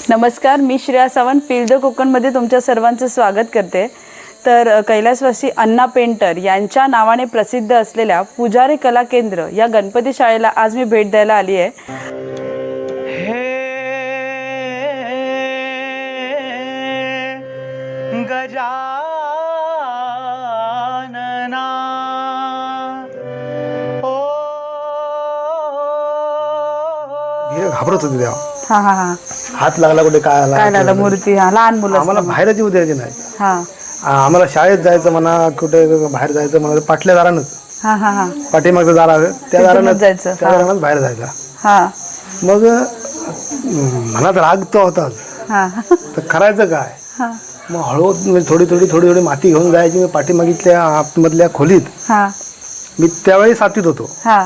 नमस्कार, मी श्रेया सावंत फील्ड कोकणमध्ये तुमच्या सर्वांचं स्वागत करते। तर कैलासवासी अण्णा पेंटर यांच्या नावाने प्रसिद्ध असलेल्या पुजारी कला केंद्र या गणपती शाळेला आज मी भेट द्यायला आली आहे। गजानना घाबरत होते तेव्हा, हां हां हां हात लागला कुठे काय आला काय लागलं मूर्ती लहान मुलं आम्हाला बाहेरच येऊ द्यायचे नाही। हां आम्हाला शाळेत जायचं म्हणा कुठे बाहेर जायचं म्हणा पाटल्या दारानच हां हां हां पाठीमागचं दार आहे त्या दारानच जायचं त्या दारानच बाहेर जायचा। हां मग मनात राग तो होता, हां तर करायचं काय? हां मग हळूहळू थोडी थोडी माती घेऊन जायची। मी पाठीमागितल्या आतमधल्या खोलीत हां मी त्यावेळी 7वीत होतो। हां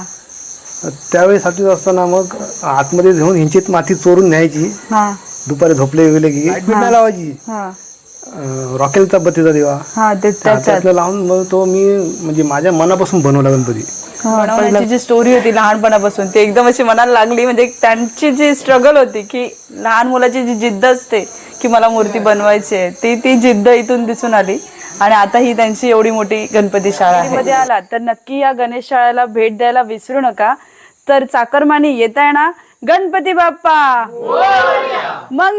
त्यावेळी 7वीत असताना मग आतमध्ये घेऊन हिंचीत माती चोरून न्यायची। हां दुपारी झोपले गेले की लाईट बिट नाही लावायची, हां रॉकेलचा बत्तीचा दिवा हां ते त्याच्यात त्यातलं लावून मग तो मी म्हणजे माझ्या मनापासून बनवला गणपती। बनवण्याची जी स्टोरी होती लहानपणापासून ती एकदम अशी मनाला लागली। म्हणजे त्यांची जी स्ट्रगल होती की लहान मुलाची जी जिद्द असते की मला मूर्ती बनवायची आहे, ती जिद्द इथून दिसून आली आणि आता ही त्यांची एवढी मोठी गणपती शाळा आहे। मध्ये आला तर नक्की या गणेश शाळेला भेट द्यायला विसरू नका। तर चाकरमानी येताय ना, गणपती बाप्पा मग